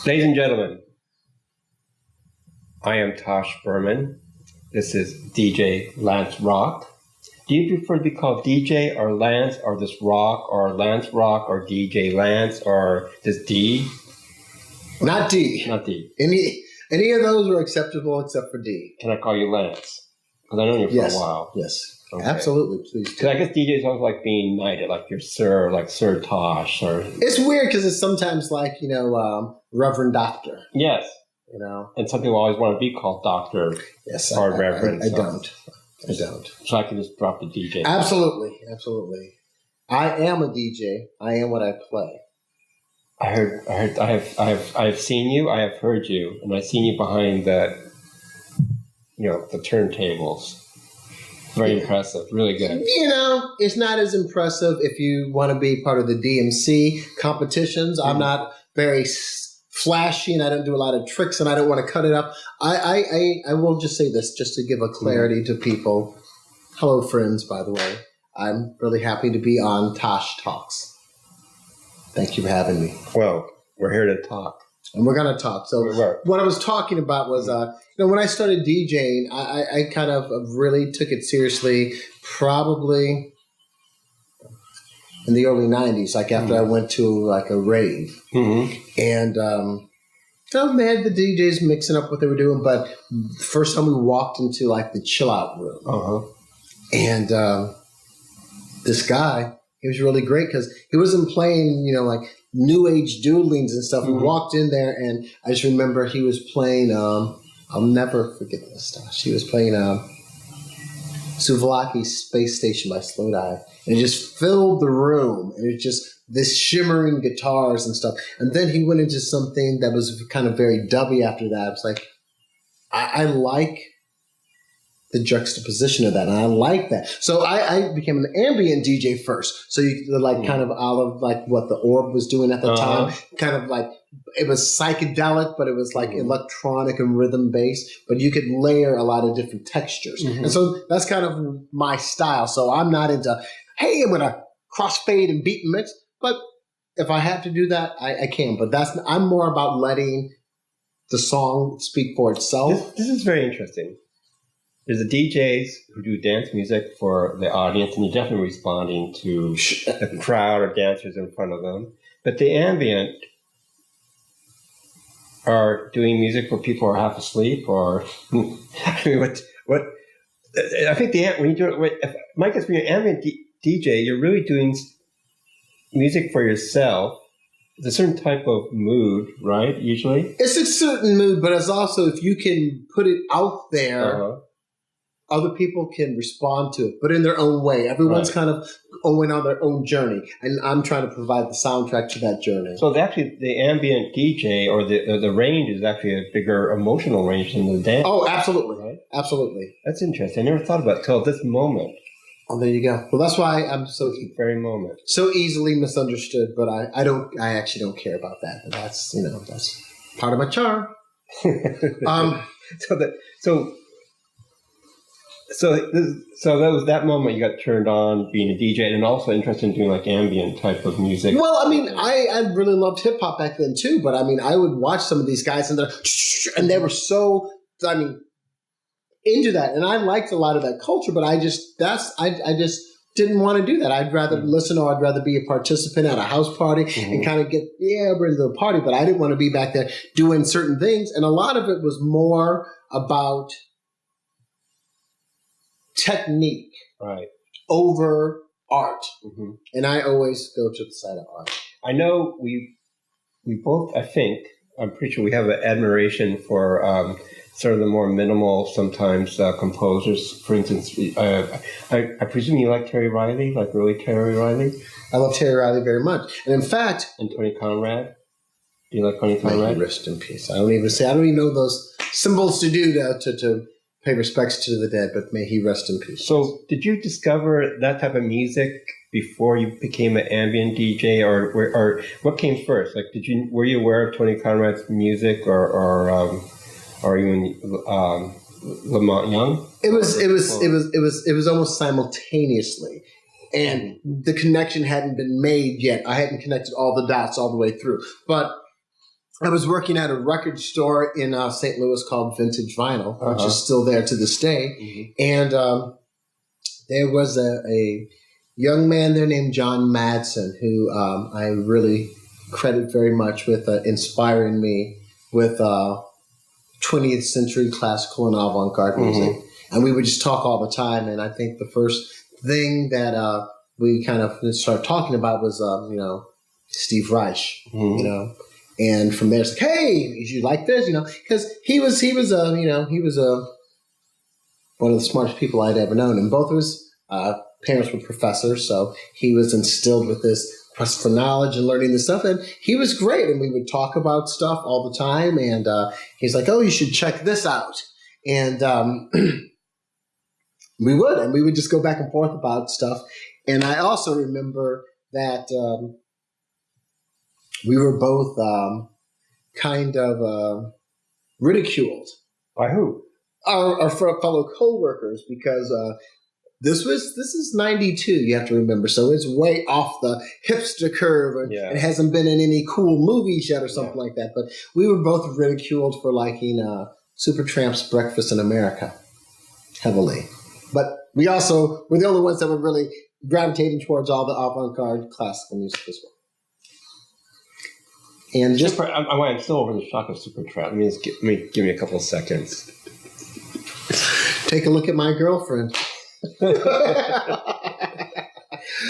Ladies and gentlemen, I am Tosh Berman. This is DJ Lance Rock. Do you prefer to be called DJ or Lance or just Rock or Lance Rock or DJ Lance or just D? Not D. Not D. Any of those are acceptable except for D. Can I call you Lance? Because I know you for a while. Yes. Okay. Absolutely, please. Because I guess DJ is always like being knighted, like you're Sir, like Sir Tosh. Or it's weird because it's sometimes like, Reverend Doctor. Yes. And some people always want to be called Doctor. Yes, or Reverend. I don't. So I can just drop the DJ. Absolutely. I am a DJ. I am what I play. I have seen you, I have heard you, and I've seen you behind the turntables. Very impressive, really good. It's not as impressive if you want to be part of the DMC competitions. Mm-hmm. I'm not very flashy, and I don't do a lot of tricks, and I don't want to cut it up. I will just say this, just to give a clarity to people. Hello, friends, by the way. I'm really happy to be on Tosh Talks. Thank you for having me. Well, we're here to talk. And we're going to talk. So what I was talking about was, when I started DJing, I kind of really took it seriously probably in the early 90s, like after I went to like a rave. Mm-hmm. And they had the DJs mixing up what they were doing. But the first time we walked into like the chill out room, and this guy, he was really great because he wasn't playing, like new age doodlings and stuff. Mm-hmm. We walked in there, and I just remember he was playing. I'll never forget this. He was playing Souvlaki's Space Station by Slowdive, and it just filled the room. And it was just this shimmering guitars and stuff. And then he went into something that was kind of very dubby after that. It was like I like the juxtaposition of that, and I like that. So I became an ambient DJ first. So you like kind of out of like what the Orb was doing at the time, kind of like it was psychedelic, but it was like electronic and rhythm based. But you could layer a lot of different textures, and so that's kind of my style. So I'm not into hey, I'm gonna crossfade and beat and mix, but if I have to do that, I can. But I'm more about letting the song speak for itself. This is very interesting. There's the DJs who do dance music for the audience, and you're definitely responding to the crowd or dancers in front of them. But the ambient are doing music for people who are half asleep, or I mean, what? I think when you do it, Mike, when you're an ambient DJ, you're really doing music for yourself. It's a certain type of mood, right? Usually, it's a certain mood, but it's also if you can put it out there. Other people can respond to it, but in their own way. Everyone's kind of going on their own journey, and I'm trying to provide the soundtrack to that journey. So actually, the ambient DJ or the range is actually a bigger emotional range than the dance. Oh, absolutely, right? Absolutely. That's interesting. I never thought about it till this moment. Oh, there you go. Well, that's why I'm so very moment so easily misunderstood. But I actually don't care about that. But that's that's part of my charm. So that was that moment you got turned on being a DJ, and also interested in doing like ambient type of music. Well, I mean, I really loved hip hop back then too, but I mean, I would watch some of these guys and they were so, into that, and I liked a lot of that culture, but I just didn't want to do that. I'd rather listen, or I'd rather be a participant at a house party and kind of get we're into the party, but I didn't want to be back there doing certain things, and a lot of it was more about technique over art. And I always go to the side of art. I know we both, I'm pretty sure we have an admiration for sort of the more minimal sometimes composers. For instance, I presume you like Terry Riley, like early Terry Riley? I love Terry Riley very much. And in fact... And Tony Conrad? Do you like Tony Conrad? May he rest in peace. I don't even know those symbols to do to pay respects to the dead, but may he rest in peace. So did you discover that type of music before you became an ambient DJ, or what came first? Like, were you aware of Tony Conrad's music, or even Lamont Young? It was almost simultaneously, and the connection hadn't been made yet. I hadn't connected all the dots all the way through, but I was working at a record store in St. Louis called Vintage Vinyl, which is still there to this day. And there was a young man there named John Madsen, who I really credit very much with inspiring me with 20th century classical and avant-garde music. And we would just talk all the time. And I think the first thing that we kind of started talking about was, Steve Reich, And from there, it's like, hey, you like this? Because he was one of the smartest people I'd ever known. And both of his parents were professors, so he was instilled with this quest for knowledge and learning this stuff. And he was great. And we would talk about stuff all the time. And he's like, oh, you should check this out. And we would just go back and forth about stuff. And I also remember that we were both kind of ridiculed. By who? Our fellow co-workers, because this is 92, you have to remember. So it's way off the hipster curve. And it hasn't been in any cool movies yet or something like that. But we were both ridiculed for liking Supertramp's Breakfast in America heavily. But we also were the only ones that were really gravitating towards all the avant-garde classical music as well. And just I'm still over the shock of Supertramp. Give me a couple of seconds. Take a look at my girlfriend.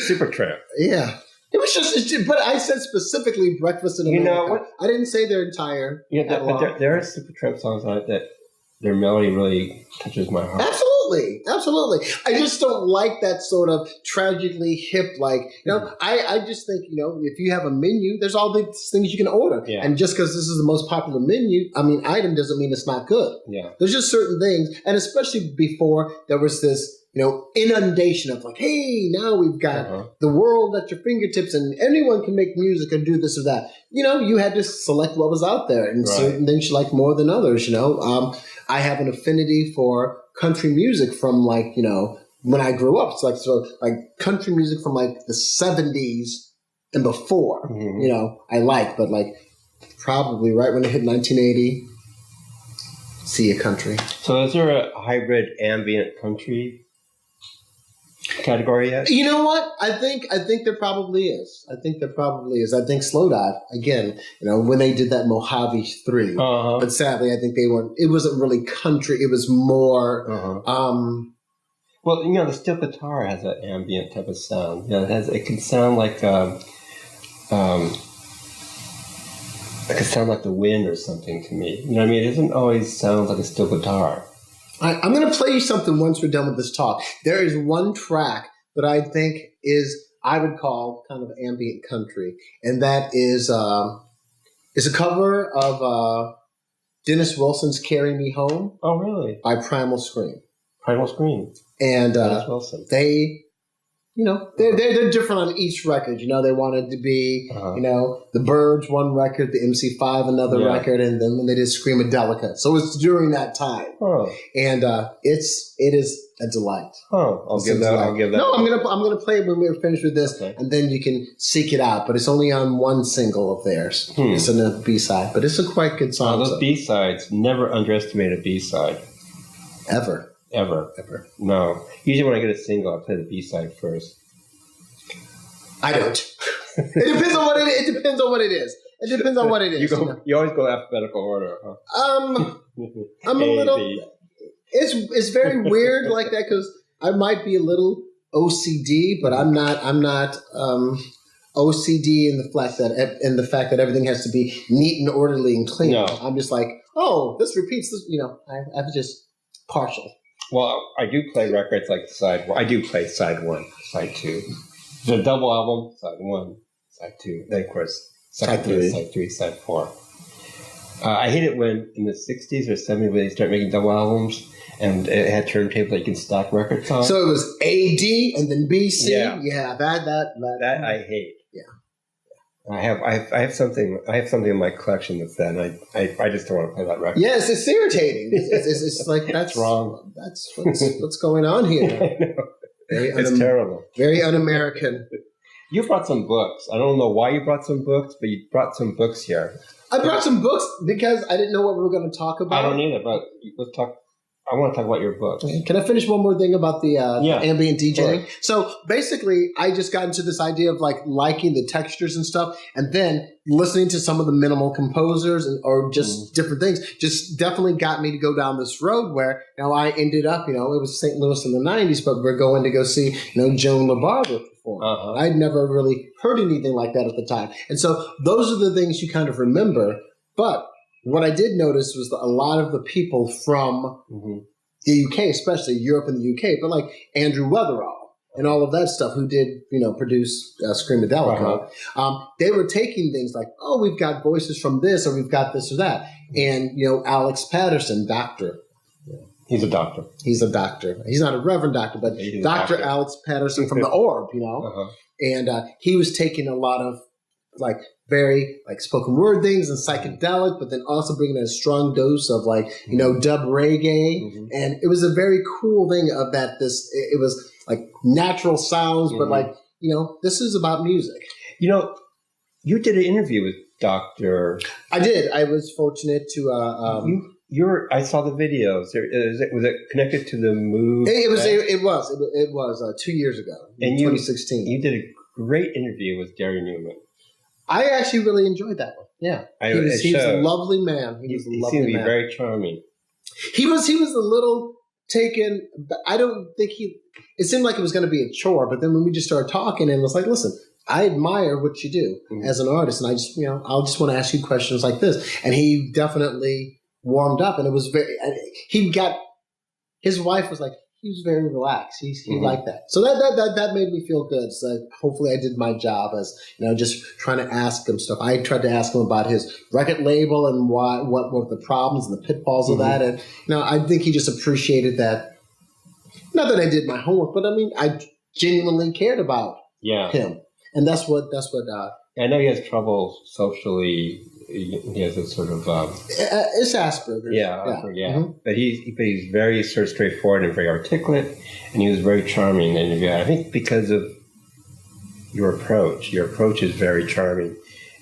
Supertramp. Yeah. It was just, but I said specifically Breakfast in America. You know what? I didn't say their entire. But there are Supertramp songs on it that their melody really touches my heart. Absolutely. I just don't like that sort of tragically hip, I just think, if you have a menu, there's all these things you can order. Yeah. And just because this is the most popular item doesn't mean it's not good. Yeah. There's just certain things. And especially before there was this, inundation of hey, now we've got the world at your fingertips and anyone can make music and do this or that. You had to select what was out there and certain things you like more than others, I have an affinity for country music from when I grew up. It's country music from the 70s and before, I like, but probably right when it hit 1980, see a country. So is there a hybrid ambient country category yet? You know what? I think there probably is. I think Slow Dive, again, when they did that Mojave 3. But sadly, I think it wasn't really country. It was more, well, the steel guitar has an ambient type of sound. It can sound like, it can sound like the wind or something to me. It doesn't always sound like a steel guitar. I'm going to play you something once we're done with this talk. There is one track that I think I would call kind of ambient country, and that is a cover of Dennis Wilson's "Carry Me Home." Oh, really? By Primal Scream. Primal Scream. And Dennis Wilson. They're different on each record. They wanted to be, the Byrds one record, the MC5 another record, and then when they did Screamadelica. So it's during that time, and it is a delight. I'll give that. No, I'm gonna play it when we're finished with this, and then you can seek it out. But it's only on one single of theirs. It's on the B-side, but it's a quite good song. Those B-sides, never underestimate a B-side. Ever. No. Usually when I get a single, I play the B-side first. I don't. It depends on what it is. You always go alphabetical order, huh? I'm a little. It's very weird like that because I might be a little OCD, but I'm not OCD in the fact that everything has to be neat and orderly and clean. No. I'm just like, this repeats this. I'm just partial. Well, I do play records like side one. I do play side one, side two. It's a double album, side one, side two. Then, of course, side three, side four. I hate it when in the 60s or 70s when they start making double albums and it had turntables that you can stack records on. So it was AD and then BC? Yeah, that I hate. Yeah. I have something in my collection that's that, and I just don't want to play that record. Yes, it's irritating. It's like that's wrong. That's what's going on here. I know. It's terrible. Very un-American. You brought some books. I don't know why you brought some books, but you brought some books here. I brought some books because I didn't know what we were going to talk about. I don't either, but let's talk. I want to talk about your books. Can I finish one more thing about the ambient DJing? Sure. So basically, I just got into this idea of like liking the textures and stuff, and then listening to some of the minimal composers or just different things just definitely got me to go down this road where I ended up, it was St. Louis in the 90s, but we're going to go see, Joan La Barbara perform. I'd never really heard anything like that at the time. And so those are the things you kind of remember. But what I did notice was that a lot of the people from the UK, especially Europe and the UK, but like Andrew Weatherall and all of that stuff who did, produce Screamadelica, they were taking things like, oh, we've got voices from this or we've got this or that. And, Alex Patterson, doctor. He's a doctor. He's a doctor. He's not a reverend doctor, but Dr. Alex Patterson from the Orb, And he was taking a lot of like very like spoken word things and psychedelic, but then also bringing in a strong dose of like, dub reggae. And it was a very cool thing of that it was like natural sounds, but like, this is about music. You did an interview with Dr. I did. I was fortunate to I saw the videos. Was it connected to the move? It was 2 years ago, in 2016. You did a great interview with Gary Newman. I actually really enjoyed that one. Yeah, he was a lovely man. He seemed to be very charming. He was a little taken. I don't think it seemed like it was going to be a chore, but then when we just started talking, and it was like, listen, I admire what you do as an artist, and I just, I'll just want to ask you questions like this. And he definitely warmed up, and it was his wife was like, he was very relaxed. He liked that. So that made me feel good. So hopefully I did my job as, just trying to ask him stuff. I tried to ask him about his record label and what were the problems and the pitfalls of that. And, I think he just appreciated that. Not that I did my homework, but I mean, I genuinely cared about him. And that's what I know he has trouble socially. He has a sort of it's Asperger's. Yeah. But he's very sort of straightforward and very articulate, and he was very charming. And I think because of your approach is very charming.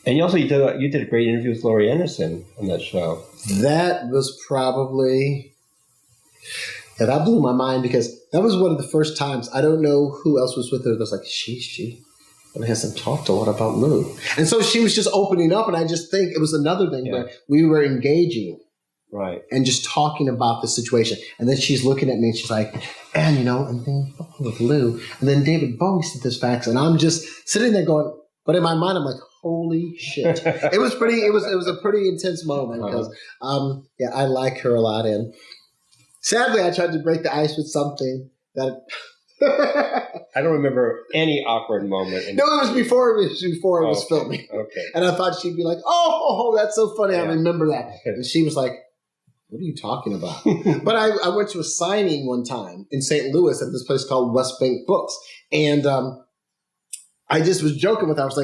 And you did a great interview with Laurie Anderson on that show. That was probably that blew my mind because that was one of the first times. I don't know who else was with her. That was like she. And I hasn't talked to her about Lou. And so she was just opening up, and I just think it was another thing where we were engaging. Right. And just talking about the situation. And then she's looking at me and she's like, and then with Lou. And then David Bowie said this fax. And I'm just sitting there going, but in my mind, I'm like, holy shit. It was a pretty intense moment because, I like her a lot. And sadly, I tried to break the ice with something that... I don't remember any awkward moment. No, it was before it was filming. Okay. And I thought she'd be like, oh, that's so funny. I remember that. And she was like, what are you talking about? But I went to a signing one time in St. Louis at this place called West Bank Books. And I just was joking with her. I was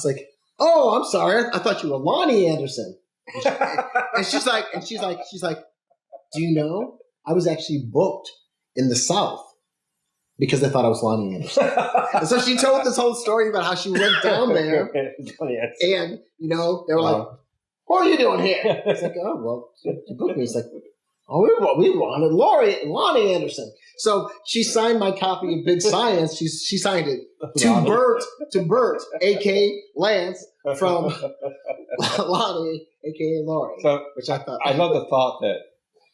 like, oh, I'm sorry. I thought you were Lonnie Anderson. And she's like, do you know? I was actually booked in the South. Because they thought I was Lonnie Anderson. And so she told this whole story about how she went down there. And, they were like, what are you doing here? It's like, oh, well, you booked me. It's like, oh, we wanted Lonnie Anderson. So she signed my copy of Big Science. She signed it to Bert, a.k.a. Lance, from Lonnie, a.k.a. Laurie. So, which I thought. I love the thought that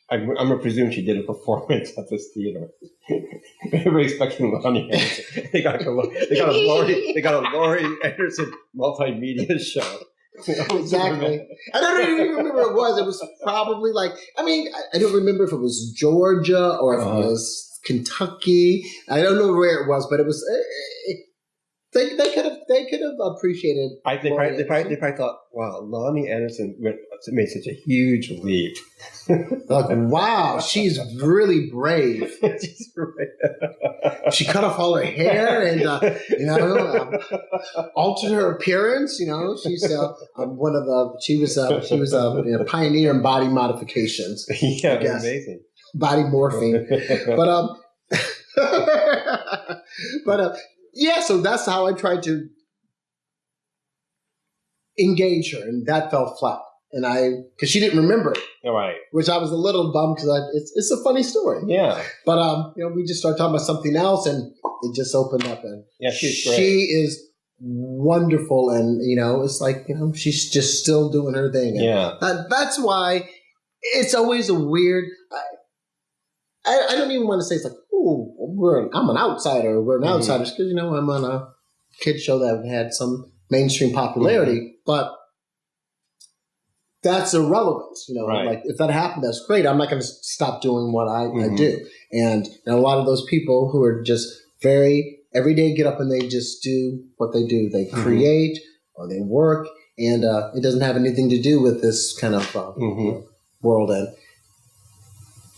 I'm going to presume she did a performance at this theater. Everybody's expecting Lonnie Anderson. They got a Laurie Anderson multimedia show. Exactly. I don't even remember what it was. It was probably like, I don't remember if it was Georgia or if it was Kentucky. I don't know where it was, but it was. They could have appreciated. I think they probably thought, wow, Lonnie Anderson made such a huge leap. Like, wow, she's really brave. She cut off all her hair and altered her appearance. She's one of the. She was a pioneer in body modifications. Yeah, amazing. Body morphing, but yeah, so that's how I tried to engage her, and that fell flat. And because she didn't remember it, Right. which I was a little bummed because it's a funny story. Yeah. But we just started talking about something else, and it just opened up. And Yeah, she's great. she is wonderful, and it's like she's just still doing her thing. And Yeah. that's why it's always a weird. I don't even want to say it's like, oh, I'm an outsider. We're an outsiders because I'm on a kid show that had some mainstream popularity, but that's irrelevant. Right. Like if that happened, that's great. I'm not going to stop doing what I do. And a lot of those people who are just very every day get up and they just do what they do. They create or they work, and it doesn't have anything to do with this kind of world. And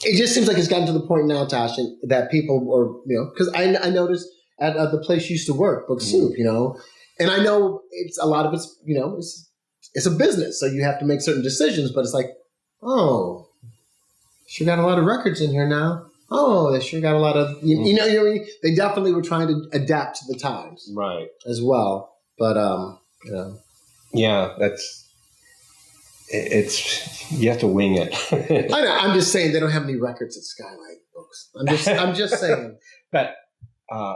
it just seems like it's gotten to the point now, Tosh, that people are, because I noticed at the place you used to work, Book Soup, and I know it's a lot of it's a business, so you have to make certain decisions, but it's like, oh, sure got a lot of records in here now. Oh, they sure got a lot of, they definitely were trying to adapt to the times. Right. As well. But, Yeah, it's, you have to wing it. I know, I'm just saying they don't have any records at Skylight Books. I'm just saying. But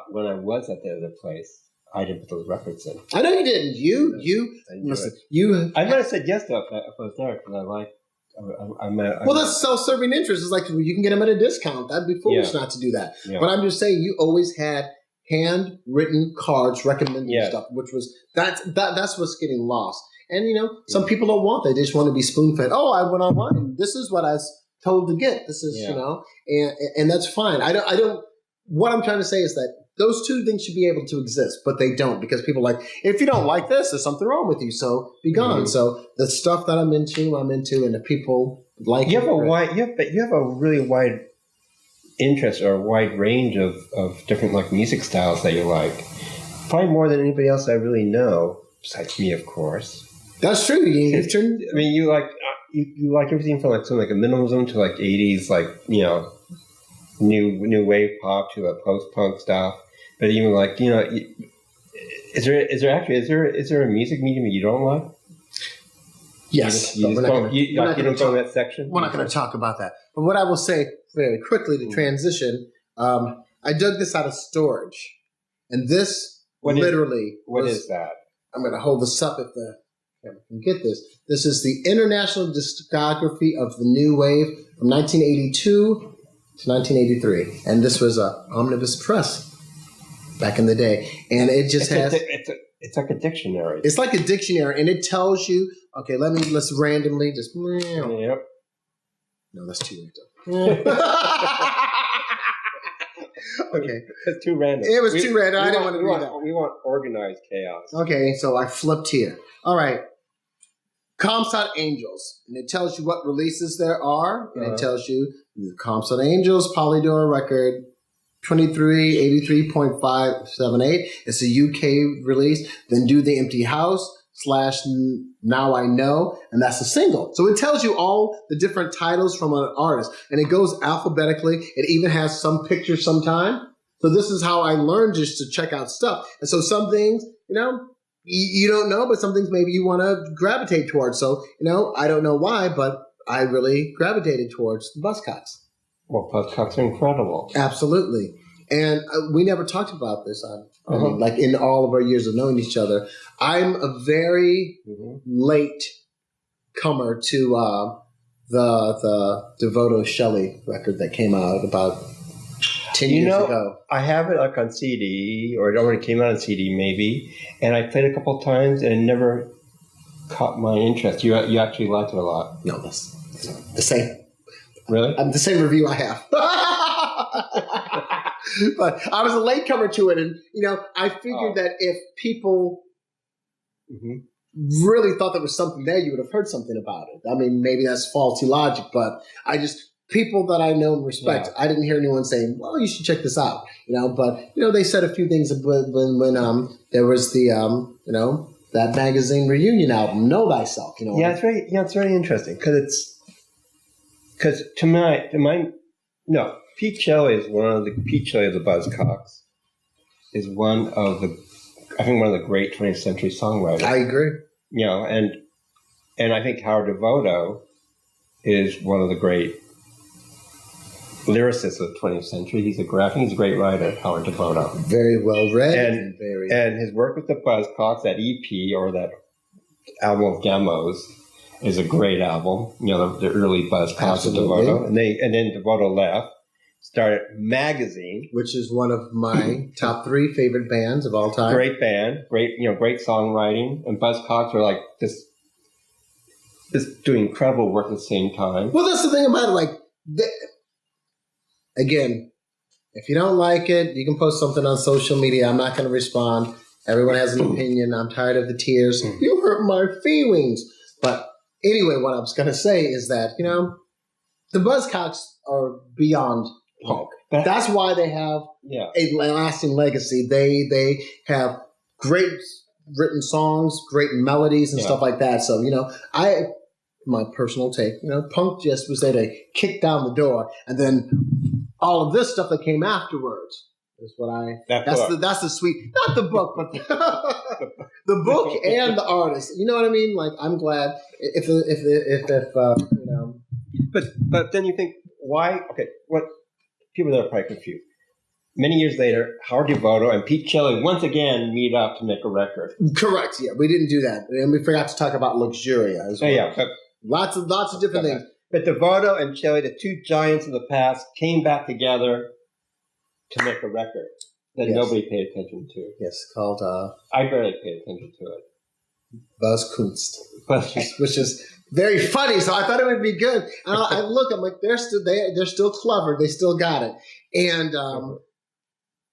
when I was at the other place, I didn't put those records in. I know you didn't. I might have said yes though if I was there because I like. Well, that's self-serving interest. It's like you can get them at a discount. That'd be foolish not to do that. Yeah. But I'm just saying, you always had handwritten cards recommending stuff, which was that's what's getting lost. And some people don't want that; they just want to be spoon-fed. Oh, I went online, and this is what I was told to get. This is and that's fine. I don't. What I'm trying to say is that those two things should be able to exist, but they don't, because people are like, if you don't like this, there's something wrong with you, so be gone. So the stuff that I'm into, and the people like you have a really wide interest or a wide range of different like music styles that you like. Probably more than anybody else I really know, besides me, of course. That's true. You like you like everything from like something like a minimalism to like 80s, like new wave pop to a post-punk stuff, but even like is there a music medium you don't like? Yes, you don't go in that section. We're not going to talk about that. But what I will say very quickly to transition, I dug this out of storage, and this what is that? I'm going to hold this up if the camera can get this. This is the International Discography of the New Wave from 1982. To 1983, and this was a omnibus press back in the day, and it just it's like a dictionary. It's like a dictionary, and it tells you. Okay, let's randomly just. Yep. No, that's too random. Okay, it's too random. It was too random. I didn't want to do that. We want organized chaos. Okay, so I flipped here. All right. Comstock Angels, and it tells you what releases there are, and it tells you the Comstock Angels Polydor record 2383.578. It's a UK release. Then Do the Empty House / Now I Know, and that's a single. So it tells you all the different titles from an artist, and it goes alphabetically. It even has some pictures sometime. So this is how I learned just to check out stuff. And so some things, you don't know, but some things maybe you want to gravitate towards. So, I don't know why, but I really gravitated towards the Buzzcocks. Well, Buzzcocks are incredible. Absolutely. And we never talked about this like in all of our years of knowing each other. I'm a very late comer to the Devoto Shelley record that came out about 10 years ago. I have it like on CD, or it already came out on CD maybe, and I played it a couple of times and it never caught my interest. You actually liked it a lot. No, that's the same. Really? The same review I have. But I was a latecomer to it, and I figured that if people really thought there was something there, you would have heard something about it. I mean, maybe that's faulty logic, but people that I know and respect, I didn't hear anyone saying, well, you should check this out, but they said a few things when there was the, that magazine reunion album, Know Thyself, Yeah, it's very interesting because Pete Shelley is Pete Shelley of the Buzzcocks is one of the great 20th century songwriters. I agree. You know, and I think Howard Devoto is one of the great lyricists of the 20th century. He's a great writer, Howard Devoto. Very well read. And his work with the Buzzcocks, that EP or that album of demos, is a great album. You know, the early Buzzcocks of Devoto. And then Devoto left, started Magazine, which is one of my top 3 favorite bands of all time. Great band, great songwriting, and Buzzcocks are like just doing incredible work at the same time. Well, that's the thing about it. Like, again, if you don't like it, you can post something on social media. I'm not going to respond. Everyone has an opinion. I'm tired of the tears. You hurt my feelings. But anyway, what I was going to say is that, you know, the Buzzcocks are beyond punk. That's why they have a lasting legacy. They have great written songs, great melodies and stuff like that. So, you know, my personal take, you know, punk just was there to kick down the door, and then all of this stuff that came afterwards is what that's the sweet, not the book, but the book and the artist. You know what I mean? Like, I'm glad if you know. But then you think, why? Okay, what people that are probably confused. Many years later, Howard Devoto and Pete Shelley once again meet up to make a record. Correct. Yeah, we didn't do that, and we forgot to talk about Luxuria as well. Yeah. Lots of different things. But Devoto and Shelley, the two giants of the past, came back together to make a record that nobody paid attention to. Yes, called... I barely paid attention to it. Buzzcocks, which is very funny. So I thought it would be good. And I look, I'm like, they're still clever. They still got it. And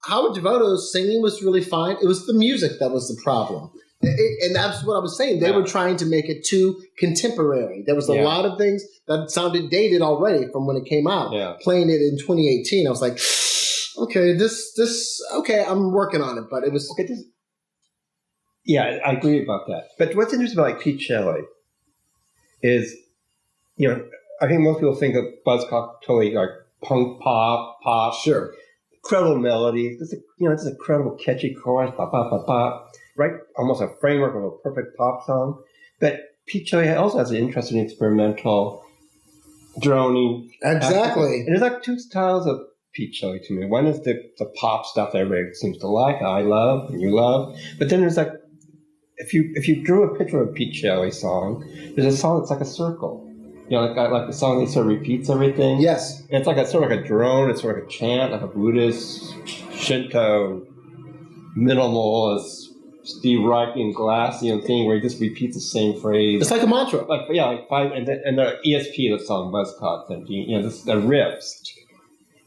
Howard Devoto's singing was really fine. It was the music that was the problem. And that's what I was saying. They were trying to make it too contemporary. There was a lot of things that sounded dated already from when it came out. Yeah. Playing it in 2018, I was like, okay, okay, I'm working on it. But it was... Okay, yeah, I agree about that. But what's interesting about like Pete Shelley is, you know, I think most people think of Buzzcocks totally like punk pop. Sure. Incredible melodies. This is a incredible catchy chorus, pop, pop, pop, pop. Right? Almost a framework of a perfect pop song. But Pete Shelley also has an interest in experimental droning. Exactly. And there's like two styles of Pete Shelley to me. One is the pop stuff that everybody seems to like, I love, and you love. But then there's like, if you drew a picture of a Pete Shelley song, there's a song that's like a circle. You know, like the song that sort of repeats everything. Yes. And it's like sort of like a drone, it's sort of like a chant, like a Buddhist, Shinto, minimalist, Steve Reich and Glass, thing where he just repeats the same phrase. It's like a mantra. Like five, and the ESP of the song Buzzcocks, and the riffs.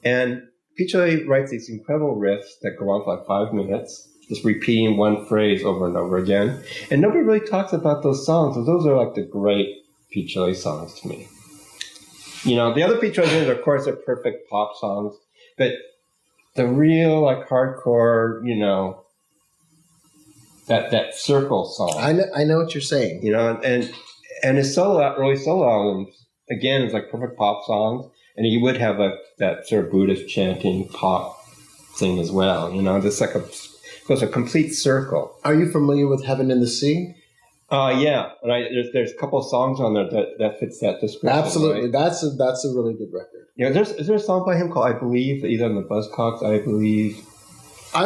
And Pete Shelley writes these incredible riffs that go on for like 5 minutes, just repeating one phrase over and over again. And nobody really talks about those songs, so those are like the great Pete Shelley songs to me. You know, the other Pete Shelley songs, of course, are perfect pop songs, but the real like hardcore, that circle song. I know what you're saying. You know, and his early solo albums, again, is like perfect pop songs, and he would have that sort of Buddhist chanting pop thing as well. Just like goes a complete circle. Are you familiar with Heaven in the Sea? Yeah, and there's a couple of songs on there that fits that description. Absolutely, right? that's a really good record. Yeah, is there a song by him called I Believe, either on the Buzzcocks, I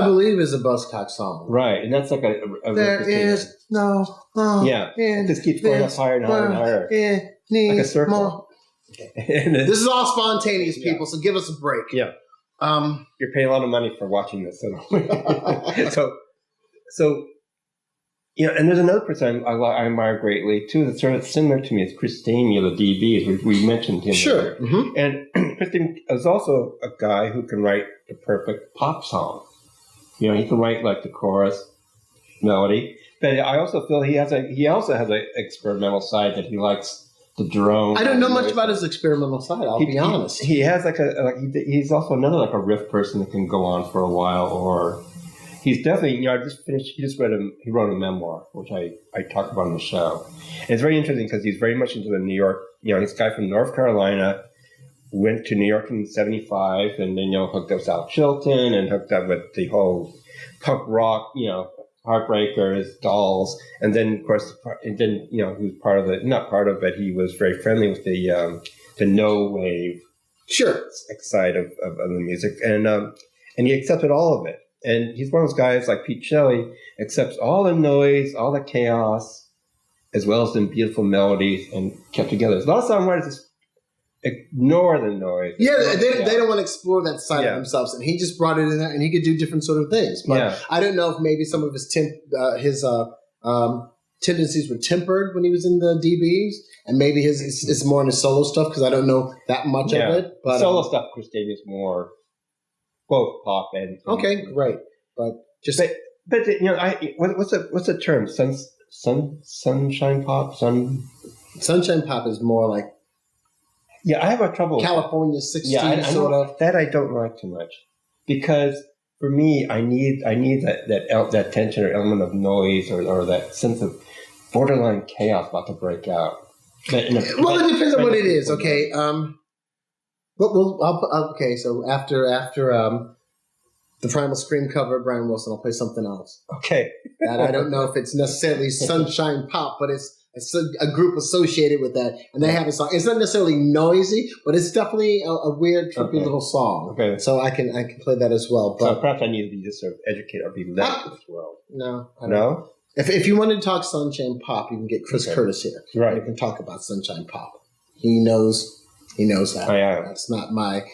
Believe is a Buzzcocks song. Right, and that's like a there is no yeah, it just keeps going up higher and higher and higher. Like a circle. Okay. This is all spontaneous, people, so give us a break. Yeah. You're paying a lot of money for watching this. So and there's another person I admire greatly, too, that's sort of similar to me. It's Christine, the DB. We mentioned him. Sure. Mm-hmm. And Christine is also a guy who can write the perfect pop song. He can write like the chorus melody. But I also feel he also has an experimental side that he likes the drone. I don't know much about his experimental side, I'll be honest. He has he's also another like a riff person that can go on for a while, or he's definitely, he wrote a memoir, which I talked about on the show. And it's very interesting because he's very much into the New York, he's a guy from North Carolina, went to New York in '75, and then hooked up with Al Chilton and hooked up with the whole punk rock, Heartbreakers, Dolls, and then of course, he was part of not part of, but he was very friendly with the no wave side of the music, and he accepted all of it. And he's one of those guys like Pete Shelley, accepts all the noise, all the chaos, as well as the beautiful melodies, and kept together. A lot of songwriters just ignore the noise. Yeah, they don't want to explore that side of themselves, and he just brought it in there, and he could do different sort of things. But I don't know if maybe some of his tendencies were tempered when he was in the DBs, and maybe it's more in his solo stuff, because I don't know that much of it. But solo stuff, Chris Davies, more both pop and okay, great, but just what's the term? Sunshine pop. Sunshine pop is more like I have a trouble California 16 sort of. That I don't like too much, because for me, I need that tension or element of noise or that sense of borderline chaos about to break out. It depends on what it is. Okay. So after the Primal Scream cover of Brian Wilson, I'll play something else. Okay. That I don't know if it's necessarily Sunshine Pop, but it's a group associated with that, and they have a song. It's not necessarily noisy, but it's definitely a weird, trippy little song. Okay. So I can play that as well. But so perhaps I need to be just sort of educated or be led as well. No. If you want to talk Sunshine Pop, you can get Chris Curtis here. Right. You can talk about Sunshine Pop. He knows that. That's not my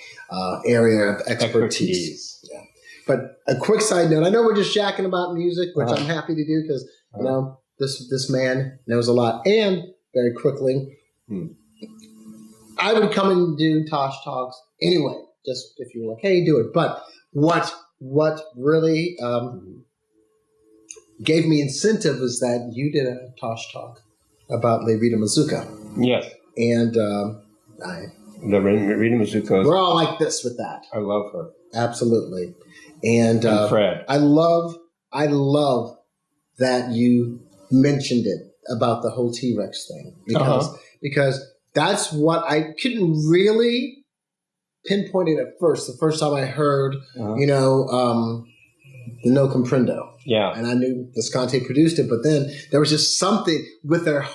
area of expertise. Yeah. But a quick side note, I know we're just shacking about music, which I'm happy to do, because this man knows a lot. And very quickly, I would come and do Tosh Talks anyway, just if you were like, hey, do it. But what really gave me incentive was that you did a Tosh Talk about Les Rita Mitsouko. Yes. And the Rita Mitsouko. We're all like this with that. I love her. Absolutely. And Fred. I love that you mentioned it about the whole T-Rex thing, because that's what I couldn't really pinpoint it at first. The first time I heard, the No Comprendo. Yeah. And I knew Visconti produced it, but then there was just something with their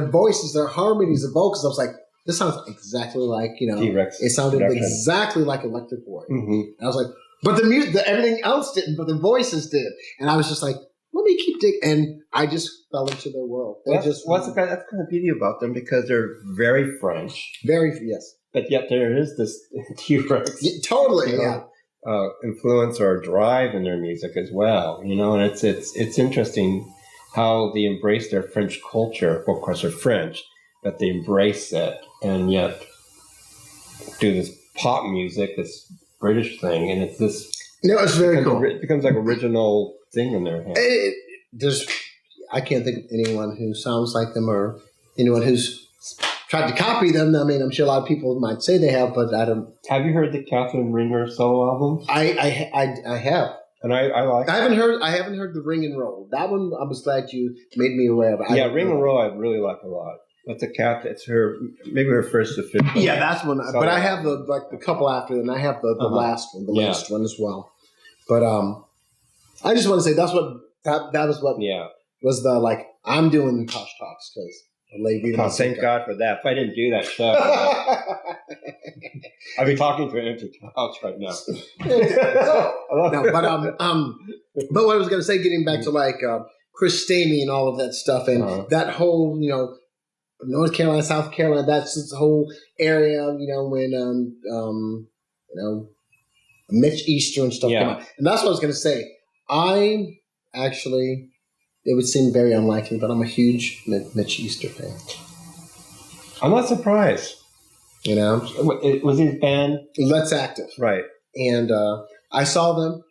voices, their harmonies, the vocals. I was like, this sounds exactly like, T-Rex. It sounded exactly like Electric Warrior. And I was like, but the music, everything else didn't, but the voices did. And I was just like, let me keep digging. And I just fell into their world. That's kind of beauty about them, because they're very French. Yes. But yet there is this T-Rex. Totally, influence or drive in their music as well. And it's interesting how they embrace their French culture. Well, of course, they're French, but they embrace it and yet do this pop music, this British thing, and it's this. It's very cool. It becomes like original thing in their hands. I can't think of anyone who sounds like them or anyone who's tried to copy them. I mean, I'm sure a lot of people might say they have, but I don't. Have you heard the Catherine Ringer solo album? I have. And I like. I haven't heard the Ring and Roll. That one I was glad you made me aware of. Ring and Roll I really like a lot. That's a cat. It's maybe her first official. Yeah, that's one. But I have the couple after, and I have the last one, latest one as well. But I just want to say that was what was the I'm doing the Tosh Talks because thank God for that. If I didn't do that show, I'd be talking to an empty couch right now. But what I was going to say, getting back to Chris Stamey and all of that stuff, and that whole North Carolina, South Carolina, that's this whole area, when Mitch Easter and stuff come out. And that's what I was going to say. It would seem very unlikely, but I'm a huge Mitch Easter fan. I'm not surprised. Was his band? Let's Active. Right. And I saw them.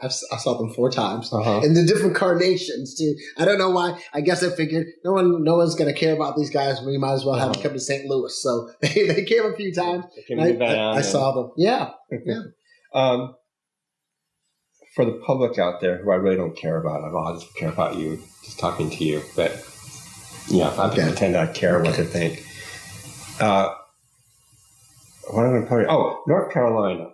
I saw them 4 times in the different carnations too. I don't know why. I guess I figured no one's going to care about these guys. We might as well have them come to St. Louis. So they came a few times. I saw them. Yeah. For the public out there who I really don't care about, I just care about you, just talking to you. But I pretend I care what to think. what am I going to tell you? Oh, North Carolina.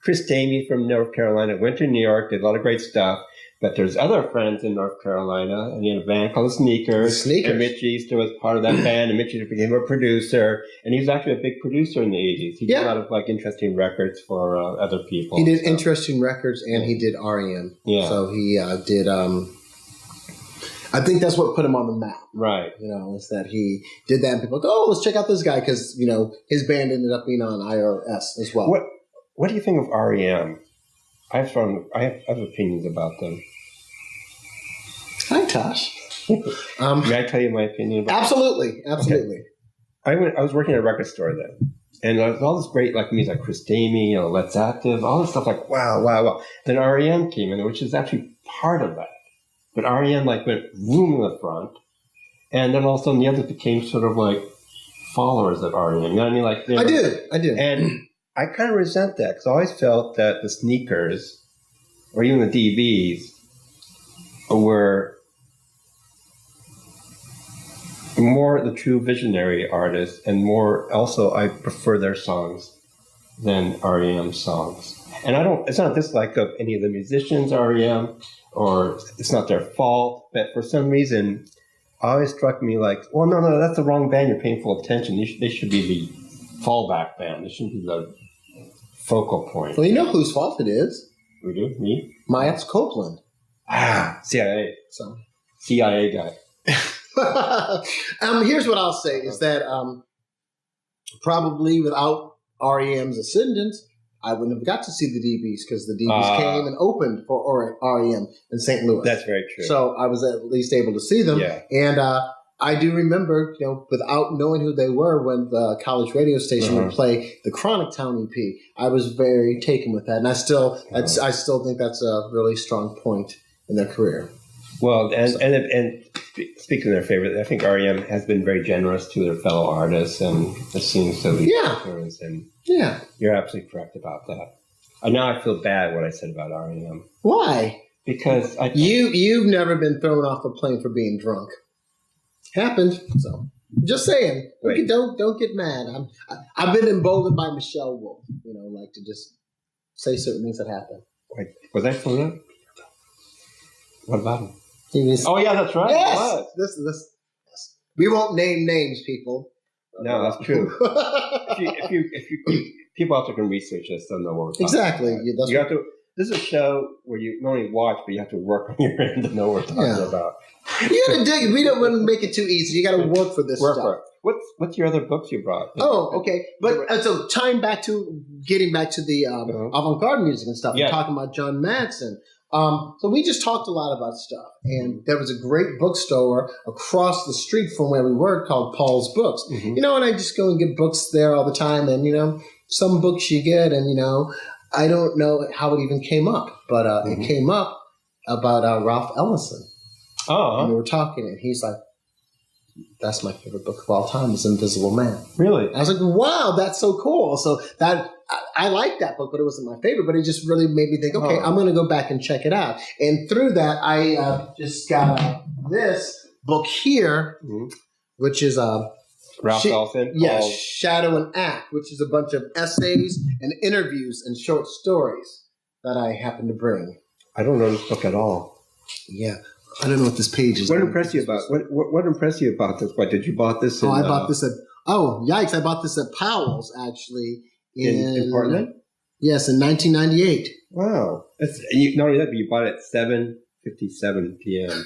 Chris Damey from North Carolina went to New York, did a lot of great stuff. But there's other friends in North Carolina, and he had a band called the Sneakers. And Mitch Easter was part of that band, and Mitch became a producer. And he was actually a big producer in the 80s. He did a lot of like interesting records for other people. He did interesting records, and he did REM. Yeah. So he did. I think that's what put him on the map. Right. You know, is that he did that, and people go, "Oh, let's check out this guy," because you know his band ended up being on IRS as well. What do you think of REM? I have opinions about them. Hi, Tosh. May I tell you my opinion about Absolutely. Okay. I was working at a record store then, and there was all this great like music, like Chris Damey, Let's Active, all this stuff like wow. Then REM came in, which is actually part of that. But REM like went room in the front, and then all of a sudden the others became sort of like followers of REM. You know what I mean? Like I do. And I kind of resent that because I always felt that the Sneakers or even the DBs were more the true visionary artists, and more also I prefer their songs than REM songs. And it's not a dislike of any of the musicians, REM, or it's not their fault, but for some reason, it always struck me like, well, no, that's the wrong band you're paying full attention. They should be the fallback band. They shouldn't be the focal point. Well, you know whose fault it is? We do? Me? Miles Copeland. CIA. So. CIA guy. Here's what I'll say is that probably without REM's ascendance, I wouldn't have got to see the DBs because the DBs came and opened for REM in St. Louis. That's very true. So I was at least able to see them. Yeah. And I do remember, you know, without knowing who they were, when the college radio station would play the Chronic Town EP, I was very taken with that. And I still think that's a really strong point in their career. Well, and speaking of their favorite, I think REM has been very generous to their fellow artists, and it seems to be and you're absolutely correct about that. Now I feel bad what I said about REM. Why? Because you've never been thrown off a plane for being drunk. Happened. So just saying. Don't get mad. I've been emboldened by Michelle Wolf. You know, like to just say certain things that happen. Wait, was I thrown up? What about him? Oh yeah, that's right. Yes. This. We won't name names, people. No, that's true. if you people out there can research this, don't know what we're talking exactly. about. You have to. This is a show where you not only watch, but you have to work on your end to know what we're talking about. You got to dig. We don't want to make it too easy. You got to work for this stuff. What's your other books you brought? Oh, okay. But so getting back to the avant-garde music and stuff. We're talking about John Madsen. So we just talked a lot about stuff, and there was a great bookstore across the street from where we were called Paul's Books. Mm-hmm. You know, and I just go and get books there all the time, and you know, some books you get, and you know, I don't know how it even came up, but it came up about Ralph Ellison. Oh, and we were talking, and he's like, "That's my favorite book of all time, is Invisible Man." Really? I was like, "Wow, that's so cool!" So that. I liked that book, but it wasn't my favorite. But it just really made me think, okay, I'm going to go back and check it out. And through that, I just got this book here, which is Ralph Ellison. Yes, Shadow and Act, which is a bunch of essays and interviews and short stories that I happen to bring. I don't know this book at all. Yeah. I don't know what this page is. What impressed you about what impressed you about this? What did you bought this? I bought this at yikes! I bought this at Powell's actually. In Portland? Yes, in 1998. Wow. Not only that, but you bought it at 7:57 p.m.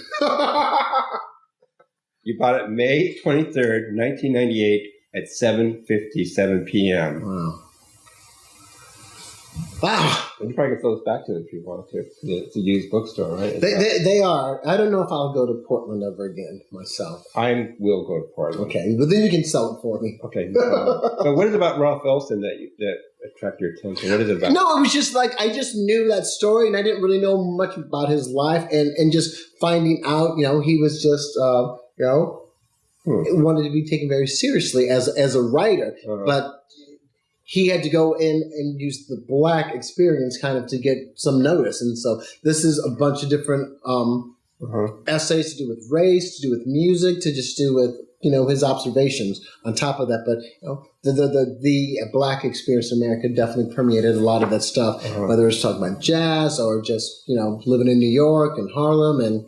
You bought it May 23rd, 1998 at 7:57 p.m. Wow. You probably get those back to it if you want to. It's a used bookstore, right? They are. I don't know if I'll go to Portland ever again myself. I will go to Portland. Okay, but then you can sell it for me. Okay. But what is it about Ralph Ellison that attracted your attention? What is it about? No, it was just like I just knew that story, and I didn't really know much about his life, and just finding out, you know, he was just, you know, wanted to be taken very seriously as a writer, but. He had to go in and use the Black experience kind of to get some notice. And so this is a bunch of different essays to do with race, to do with music, to just do with his observations on top of that. But the Black experience in America definitely permeated a lot of that stuff, whether it's talking about jazz or just living in New York and Harlem, and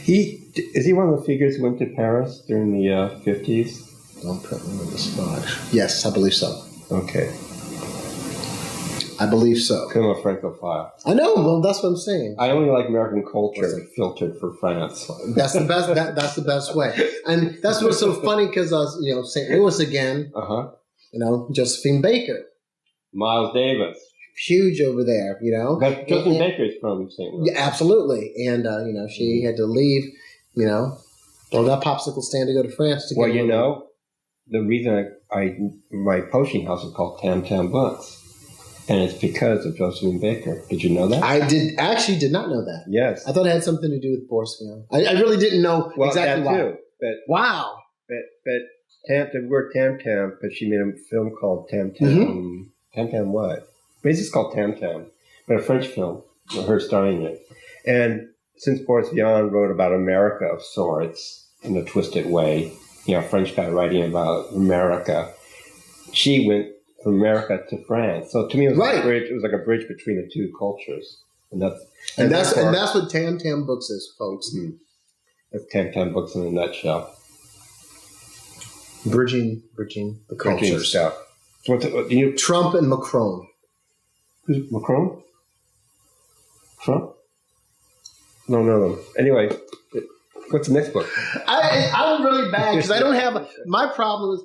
is he one of the figures who went to Paris during the 50s? Don't put me on the spot. Yes, I believe so. Okay. I believe so. I'm a Francophile. I know. Well, that's what I'm saying. I only like American culture filtered for France. That's the best. That's the best way. And that's what's so funny because I was, St. Louis again. Josephine Baker, Miles Davis, huge over there. But Josephine Baker's from St. Louis. Yeah, absolutely. And she had to leave. That popsicle stand to go to France. The reason my publishing house is called Tam Tam Books. And it's because of Josephine Baker. Did you know that? I did not know that. Yes. I thought it had something to do with Boris Vian. I really didn't know exactly why. Too. Wow. But the word Tam Tam, but she made a film called Tam Tam. Tam Tam what? It's just called Tam Tam, but a French film, her starring in it. And since Boris Vian wrote about America of sorts in a twisted way, a French guy writing about America, she went from America to France. So to me, it was like a bridge. It was like a bridge between the two cultures, and that's what Tam Tam Books is, folks. Mm-hmm. That's Tam Tam Books in a nutshell. Bridging the cultures. Stuff. Trump and Macron. Who's Macron? Trump? No. Anyway. What's the next book? I'm really bad because I don't have. My problem is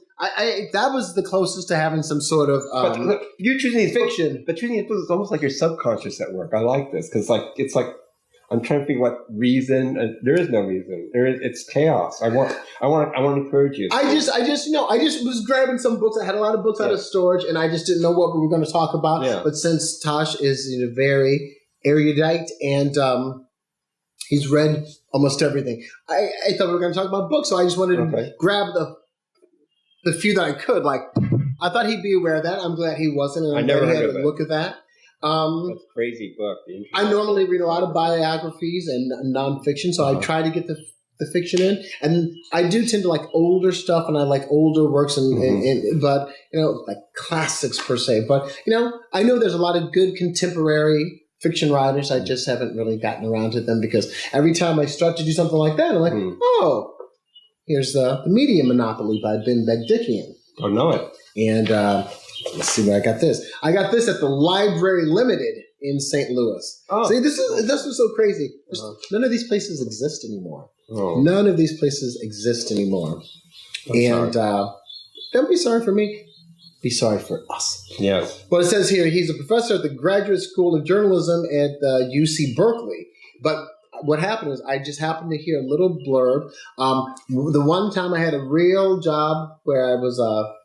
that was the closest to having some sort of. But look, you're choosing these fiction, but choosing these books is almost like your subconscious at work. I like this because it's like I'm trying to figure what reason. And there is no reason. It's chaos. I want to encourage you. I just was grabbing some books. I had a lot of books out of storage, and I just didn't know what we were going to talk about. Yeah. But since Tosh is very erudite and he's read almost everything. I thought we were going to talk about books, so I just wanted to grab the few that I could. Like, I thought he'd be aware of that. I'm glad he wasn't, and I'm glad he had a look at that. That's a crazy book. I normally read a lot of biographies and nonfiction, so I try to get the fiction in. And I do tend to like older stuff, and I like older works, but like classics per se. But I know there's a lot of good contemporary fiction writers. I just haven't really gotten around to them because every time I start to do something like that, I'm like, here's the Media Monopoly by Ben Begdickian. Oh, know it. And let's see where I got this. I got this at the Library Limited in St. Louis. Oh. See, this was so crazy. None of these places exist anymore. Oh. None of these places exist anymore. Don't be sorry for me. Be sorry for us. Yes. Well, it says here he's a professor at the Graduate School of Journalism at UC Berkeley. But what happened is I just happened to hear a little blurb. The one time I had a real job where I was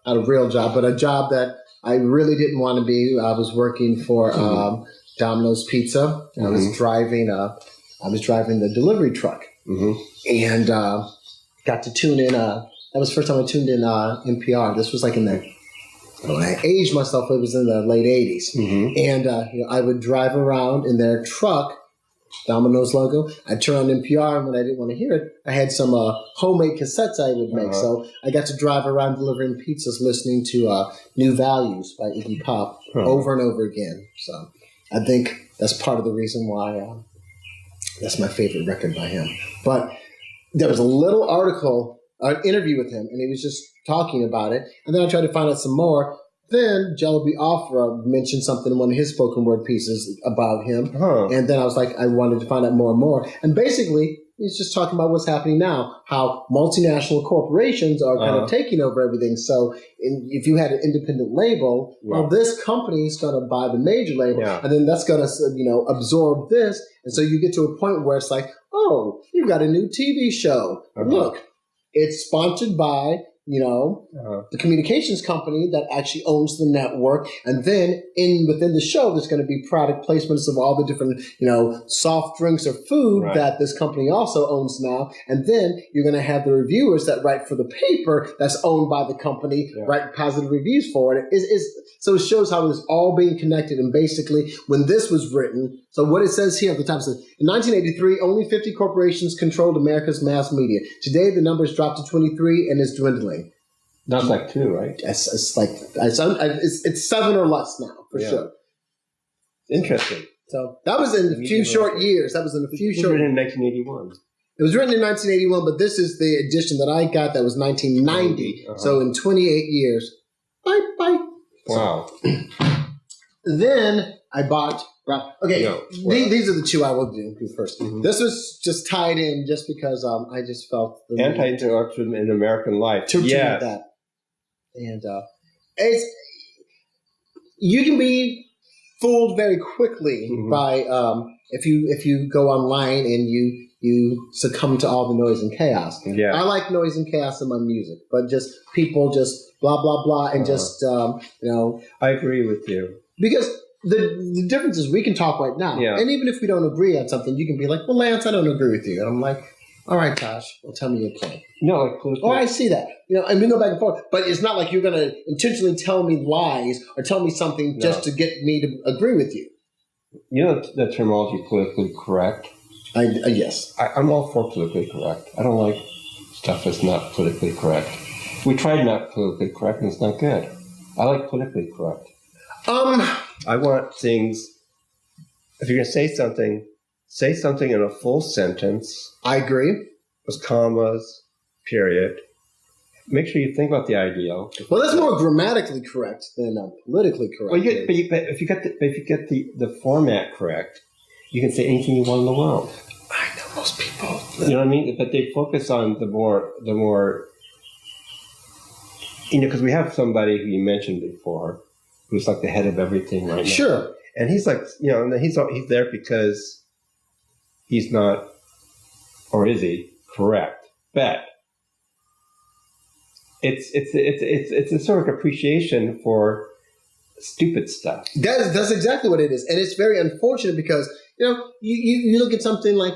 not a real job, but a job that I really didn't want to be. I was working for Domino's Pizza. And I was driving the delivery truck, and got to tune in. That was the first time I tuned in NPR. This was like in the. When I aged myself, it was in the late 80s. And I would drive around in their truck, Domino's logo. I'd turn on NPR, and when I didn't want to hear it, I had some homemade cassettes I would make. So I got to drive around delivering pizzas, listening to New Values by Iggy Pop over and over again. So I think that's part of the reason why that's my favorite record by him. But there was a little article, an interview with him, and he was just talking about it, and then I tried to find out some more. Then Jello Biafra mentioned something in one of his spoken word pieces about him, and then I was like, I wanted to find out more and more. And basically, he's just talking about what's happening now, how multinational corporations are kind of taking over everything. So if you had an independent label, well, this company is going to buy the major label, and then that's going to absorb this, and so you get to a point where it's like, oh, you've got a new TV show. Look, it's sponsored by the communications company that actually owns the network. And then within the show, there's going to be product placements of all the different, soft drinks or food that this company also owns now. And then you're going to have the reviewers that write for the paper that's owned by the company, write positive reviews for it. So it shows how it's all being connected. And basically, when this was written, so what it says here at the top says, in 1983, only 50 corporations controlled America's mass media. Today, the numbers dropped to 23 and is dwindling. That's like 2, right? It's 7 or less now, for sure. Interesting. So that was in a few short years. That was in a few short. Written in 1981. It was written in 1981, but this is the edition that I got that was 1990. So in 28 years. Bye. Wow. Then I bought. Okay, these are the 2 I will do first. Mm-hmm. This was just tied in just because I just felt the anti-intellectualism in American life. To read that, and you can be fooled very quickly by if you go online and you succumb to all the noise and chaos. Yeah. I like noise and chaos in my music, but just people just blah blah blah and just I agree with you because. The difference is we can talk right now. Yeah. And even if we don't agree on something, you can be like, well, Lance, I don't agree with you. And I'm like, all right, Tosh, well, tell me your point. No, like, cool. Oh, I see that. And we go back and forth. But it's not like you're going to intentionally tell me lies or tell me something just to get me to agree with you. You know the terminology politically correct? Yes. I'm all for politically correct. I don't like stuff that's not politically correct. We tried not politically correct, and it's not good. I like politically correct. I want things, if you're going to say something in a full sentence. I agree. With commas, period. Make sure you think about the ideal. Well, that's more grammatically correct than politically correct. Well, but if you get the format correct, you can say anything you want in the world. I know most people. You know what I mean? But they focus on the more, because we have somebody who you mentioned before, who's like the head of everything right now. Sure. And he's like, and he's there because he's not, or is he, correct. But it's a sort of appreciation for stupid stuff. That's exactly what it is. And it's very unfortunate because, you look at something like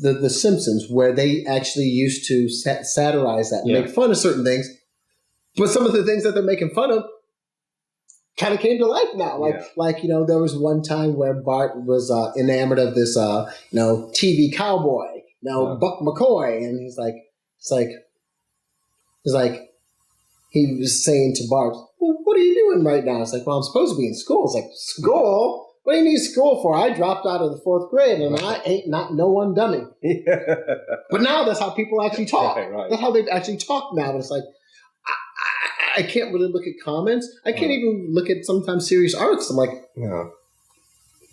The Simpsons, where they actually used to satirize that and make fun of certain things. But some of the things that they're making fun of kind of came to life now. There was one time where Bart was enamored of this, TV cowboy, Buck McCoy, and he was saying to Bart, well, what are you doing right now? It's like, well, I'm supposed to be in school. It's like, school? What do you need school for? I dropped out of the 4th grade, and I ain't not no one dummy. But now that's how people actually talk. Right. That's how they actually talk now. It's like, I can't really look at comments. I can't even look at sometimes serious articles. I'm like,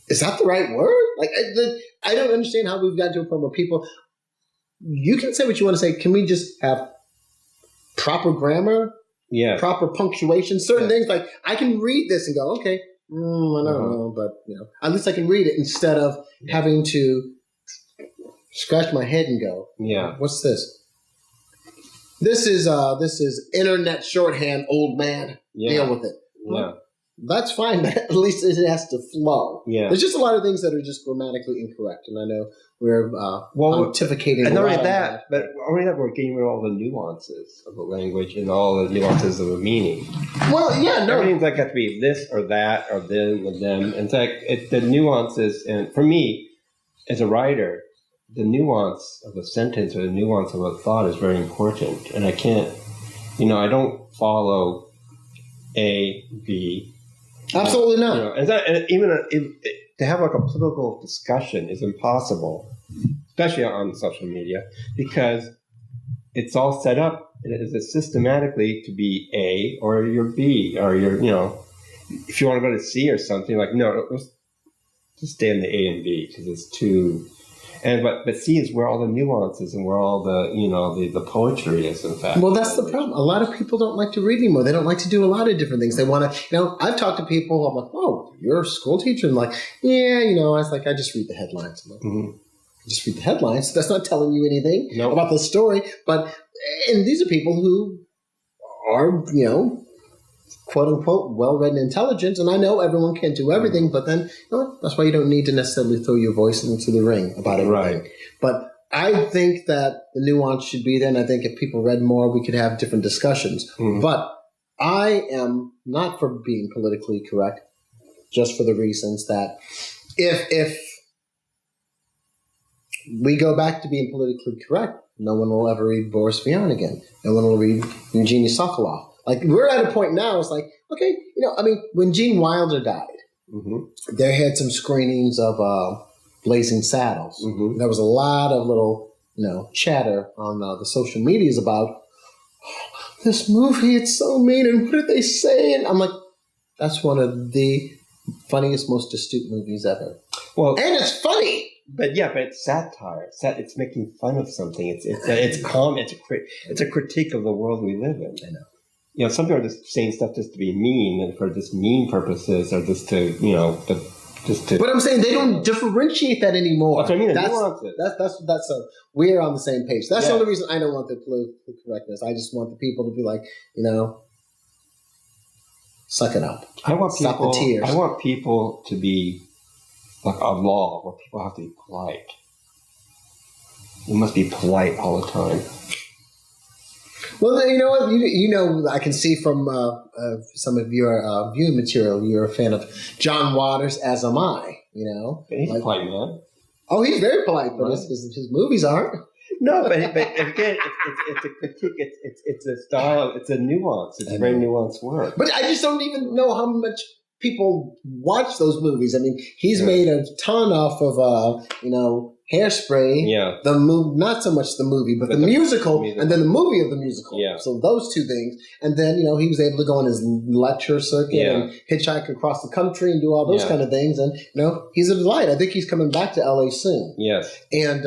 is that the right word? Like, I don't understand how we've gotten to a point where people, you can say what you want to say. Can we just have proper grammar? Yeah. Proper punctuation? Certain things, like, I can read this and go, okay, I don't know, but, at least I can read it instead of having to scratch my head and go, what's this? This is internet shorthand, old man. Deal with it. Well, that's fine, but at least it has to flow. Yeah. There's just a lot of things that are just grammatically incorrect, and I know we're pontificating. And not only that, but only that we're getting rid of all the nuances of the language and all the nuances of a meaning. Well, everything's like got to be this or that or them or them. And it's like the nuances, and for me, as a writer, the nuance of a sentence or the nuance of a thought is very important. And I can't, I don't follow A, B. Absolutely not. To have like a political discussion is impossible, especially on social media, because it's all set up systematically to be A or you're B or you're, if you want to go to C or something, like, no, let's just stay in the A and B because it's too. But C is where all the nuances and where all the the poetry is, in fact. Well, that's the problem. A lot of people don't like to read anymore. They don't like to do a lot of different things. They want to, I've talked to people, I'm like, oh, you're a school teacher? And like, I was like, I just read the headlines. I'm like, just read the headlines. That's not telling you anything about the story. And these are people who are, quote unquote, well-read and intelligent. And I know everyone can't do everything, but then, that's why you don't need to necessarily throw your voice into the ring about everything. Right. But I think that the nuance should be there. And I think if people read more, we could have different discussions. But I am not for being politically correct, just for the reasons that if we go back to being politically correct, no one will ever read Boris Vian again. No one will read Eugenie Sokolov. Like, we're at a point now, it's like, okay, when Gene Wilder died, there had some screenings of Blazing Saddles. There was a lot of little, chatter on the social medias about, this movie, it's so mean, and what did they say? And I'm like, that's one of the funniest, most astute movies ever. Well, and it's funny. But it's satire. It's making fun of something. It's calm. It's a critique of the world we live in. I know. Some people are just saying stuff just to be mean and for just mean purposes, or just to just to. But I'm saying they don't differentiate that anymore. That's what I mean. That's we're on the same page. That's the only reason I don't want the political correctness. I just want the people to be like, suck it up. Stop the tears. I want people to be like a law where people have to be polite. You must be polite all the time. Well, you know what? I can see from some of your viewing material, you're a fan of John Waters, as am I. He's a polite man. Oh, he's very polite, but his movies aren't. No, but again, it's a critique. It's a style. It's a nuance. It's a very nuanced work. But I just don't even know how much people watch those movies. I mean, he's made a ton off of Hairspray. Yeah. The not so much the movie, but the musical, and then the movie of the musical. Yeah. So those two things, and then he was able to go on his lecture circuit and hitchhike across the country and do all those kind of things. And he's a delight. I think he's coming back to LA soon. Yes. And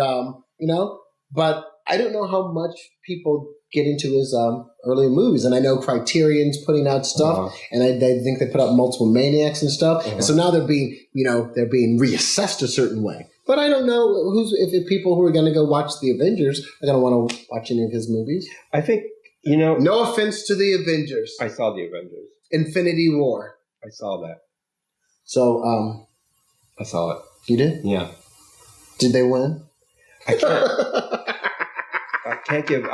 but I don't know how much people get into his earlier movies. And I know Criterion's putting out stuff, and I think they put out Multiple Maniacs and stuff. And so now they're being reassessed a certain way. But I don't know if people who are going to go watch The Avengers are going to want to watch any of his movies. I think, No offense to The Avengers. I saw The Avengers. Infinity War. I saw that. So, I saw it. You did? Yeah. Did they win? I can't give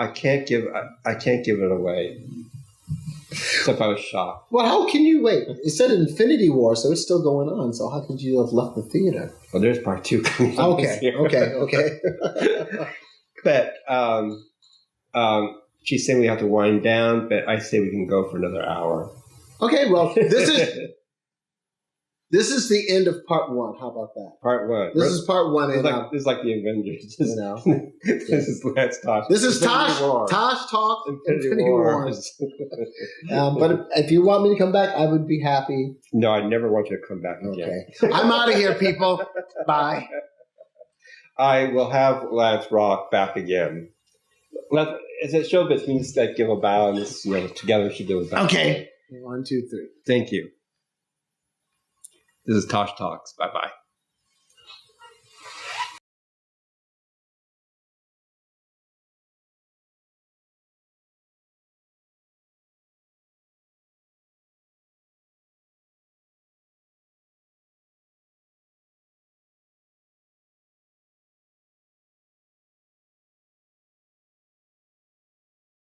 it away. Except I was shocked. Well, how can you wait? It said Infinity War, so it's still going on. So how could you have left the theater? Well, there's part 2 coming. Okay. But she's saying we have to wind down, but I say we can go for another hour. Okay, well, this is the end of part 1. How about that? Part 1. This is part 1. This is like the Avengers. This is Let's Tosh. This is Tosh Talks, Infinity Wars. But if you want me to come back, I would be happy. No, I never want you to come back again. Okay. I'm out of here, people. Bye. I will have Let's Rock back again. As a showbiz, we just give a bow and just, together we should do a bow. Okay. 1, 2, 3. Thank you. This is Tosh Talks. Bye-bye.